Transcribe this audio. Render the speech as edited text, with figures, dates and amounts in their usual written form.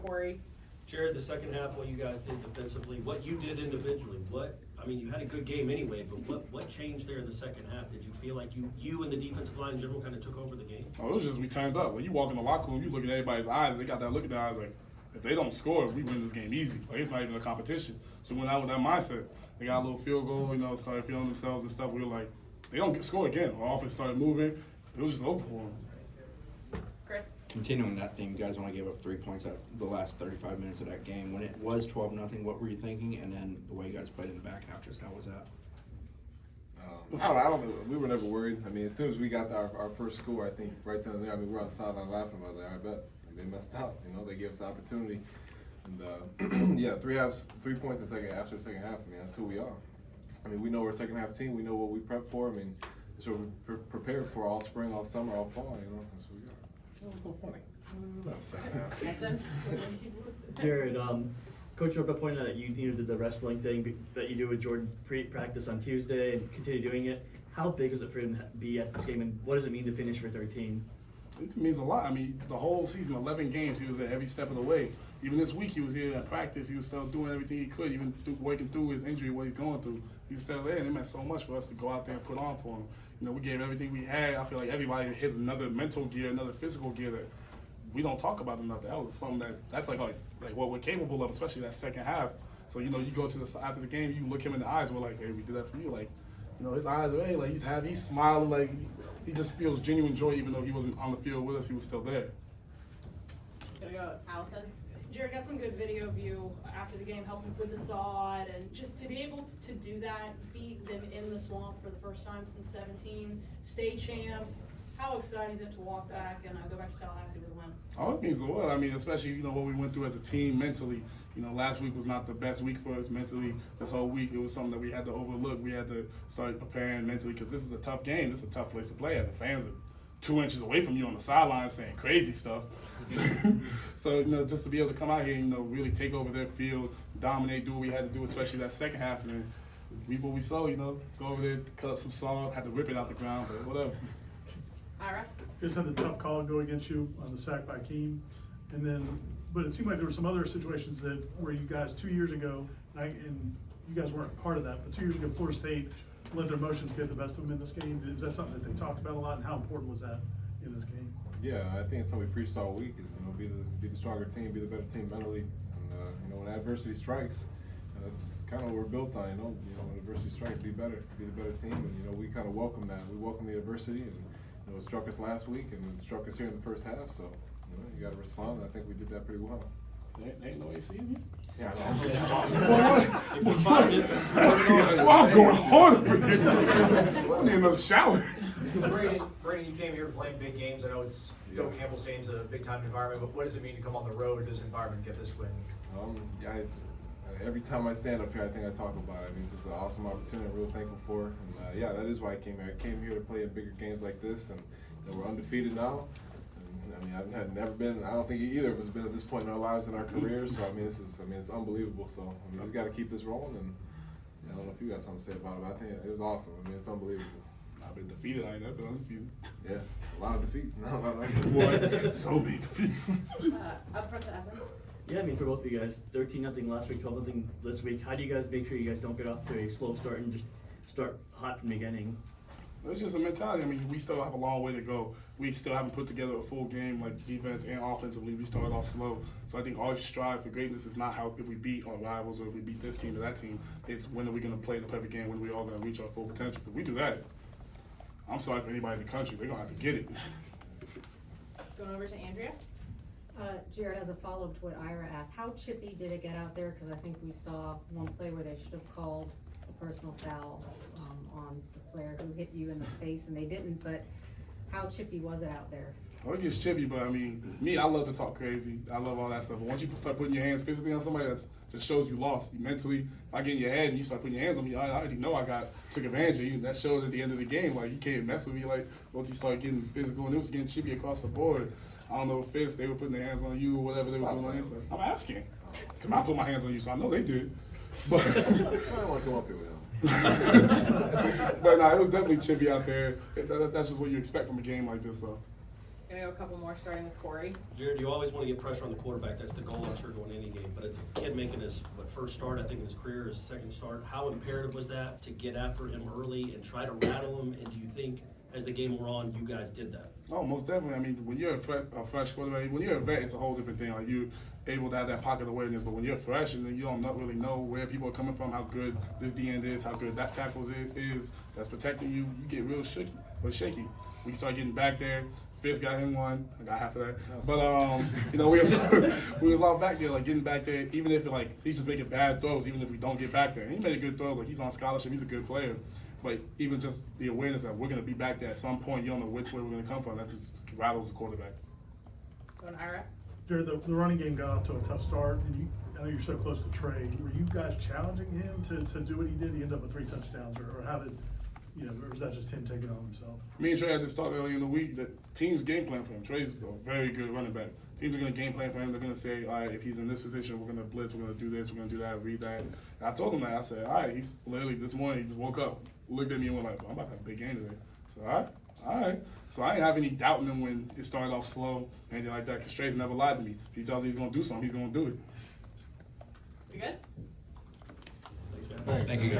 Corey. Jared, the second half, what you guys did defensively, what you did individually, you had a good game anyway, but what changed there in the second half? Did you feel like you and the defensive line in general kind of took over the game? Oh, it was just we turned up. When you walk in the locker room, you look at everybody's eyes, they got that look in their eyes like, if they don't score, we win this game easy. Like, it's not even a competition. So we went out with that mindset. They got a little field goal, started feeling themselves and stuff. We were like, they don't score again. Our offense started moving. It was just over for them. Chris. Continuing that theme, you guys only gave up 3 points at the last 35 minutes of that game. When it was 12-0, what were you thinking? And then the way you guys played in the back half, just how was that? I don't. We were never worried. I mean, as soon as we got our first score, I think right then and there, we were on the sideline laughing. I was like, I bet they messed up. They gave us the opportunity. And yeah, 3 points after the second half. I mean, that's who we are. I mean, we know we're a second half team. We know what we prep for. I mean, that's what we're prepared for all spring, all summer, all fall. That's what we are. That was so funny. Jared, Coach Norvell pointed out that you did the wrestling thing that you do with Jordan pre-practice on Tuesday and continue doing it. How big was it for him to be at this game, and what does it mean to finish for 13? It means a lot. I mean, the whole season, 11 games, he was at every step of the way. Even this week, he was here at practice. He was still doing everything he could, even working through his injury, what he's going through. He was still there, and it meant so much for us to go out there and put on for him. We gave everything we had. I feel like everybody hit another mental gear, another physical gear that we don't talk about enough. That was something that's like what we're capable of, especially that second half. So, you go to after the game, you look him in the eyes, we're like, hey, we did that for you. Like, his eyes are, hey, like he's happy, he's smiling, like he just feels genuine joy, even though he wasn't on the field with us, he was still there. Gonna go, Allison. Jared got some good video of you after the game, helping with the sod, and just to be able to do that, beat them in the swamp for the first time since 17, state champs. How exciting is it to walk back and go back to Tallahassee with a win? Oh, it means a lot. I mean, especially, what we went through as a team mentally. Last week was not the best week for us mentally. This whole week, it was something that we had to overlook. We had to start preparing mentally because this is a tough game. This is a tough place to play at. The fans are 2 inches away from you on the sideline saying crazy stuff. So, just to be able to come out here and, really take over their field, dominate, do what we had to do, especially that second half, and then reap what we sow, go over there, cut up some salt, had to rip it out the ground, but whatever. Ira. Just had the tough call go against you on the sack by Keem, but it seemed like there were some other situations where you guys 2 years ago, and you guys weren't part of that, but 2 years ago, Florida State let their emotions get the best of them in this game. Is that something that they talked about a lot, and how important was that in this game? Yeah, I think it's something we preached all week is be the stronger team, be the better team mentally, and when adversity strikes, that's kind of what we're built on. When adversity strikes, be better, be the better team, and we kind of welcome that. We welcome the adversity, and it struck us last week, and it struck us here in the first half. So you got to respond. And I think we did that pretty well. They ain't no AC in here. Yeah, I'm going hard for this. I need another shower. Braden, you came here to play in big games. I know it's Bill Campbell Stadium's a big-time environment, but what does it mean to come on the road in this environment and get this win? Every time I stand up here, I think I talk about it. I mean, it's just an awesome opportunity. I'm real thankful for. And that is why I came here. I came here to play in bigger games like this, and we're undefeated now. And, I've never been. I don't think either of us have been at this point in our lives and our careers. So it's unbelievable. So we just got to keep this rolling. And I don't know if you got something to say about it, but I think it was awesome. It's unbelievable. I've been defeated. I ain't never been undefeated. Yeah, a lot of defeats. Not a lot of so many defeats. Up front to Essen. Yeah, for both of you guys, 13-0 last week, 12-0 this week. How do you guys make sure you guys don't get off to a slow start and just start hot from the beginning? It's just a mentality. We still have a long way to go. We still haven't put together a full game, like defense and offensively. We started off slow. So I think our strive for greatness is not if we beat our rivals or if we beat this team or that team. It's when are we going to play the perfect game, when are we all going to reach our full potential. If we do that, I'm sorry for anybody in the country. They're going to have to get it. Going over to Andrea. Jared, as a follow-up to what Ira asked, how chippy did it get out there? Because I think we saw one play where they should have called a personal foul on the player who hit you in the face, and they didn't. But how chippy was it out there? Oh, it gets chippy, but I love to talk crazy. I love all that stuff. But once you start putting your hands physically on somebody, that just shows you lost. You mentally, if I get in your head and you start putting your hands on me, I already know took advantage of you. That showed at the end of the game, like you can't mess with me. Like once you start getting physical, and it was getting chippy across the board. I don't know if it's they were putting their hands on you or whatever they were doing on the inside. I'm asking. Because I put my hands on you, so I know they did. But I don't want to come up here with them. But no, it was definitely chippy out there. That's just what you expect from a game like this. So Gonna go a couple more, starting with Corey. Jared, you always want to get pressure on the quarterback. That's the goal, I'm sure, going any game. But it's a kid making his, first start, I think, in his career, his second start. How imperative was that to get after him early and try to rattle him? And do you think, as the game wore on, you guys did that? Oh, most definitely. I mean, when you're a fresh quarterback, when you're a vet, it's a whole different thing. Like, you're able to have that pocket awareness. But when you're fresh and then you don't really know where people are coming from, how good this D-end is, how good that tackle is that's protecting you, you get real shaky. We started getting back there. Fisk got him one. I got half of that. But, you know, we was all back there, like, getting back there, even if, like, he's just making bad throws, even if we don't get back there. And he made good throws. Like, he's on scholarship. He's a good player. But even just the awareness that we're going to be back there at some point, you don't know which way we're going to come from. That just rattles the quarterback. Going to Ira. Jared, the running game got off to a tough start, and I know you're so close to Trey. Were you guys challenging him to do what he did? He ended up with 3 touchdowns, or how did, or was that just him taking it on himself? Me and Trey had this talk earlier in the week that teams game plan for him. Trey's a very good running back. Teams are going to game plan for him. They're going to say, all right, if he's in this position, we're going to blitz, we're going to do this, we're going to do that, read that. And I told him that. I said, all right, he's literally this morning, he just woke up, looked at me and went like, I'm about to have a big game today. So, all right. So I didn't have any doubt in him when it started off slow, anything like that, because Trey's never lied to me. If he tells me he's going to do something, he's going to do it. We good? Thanks, guys. Thank you, guys.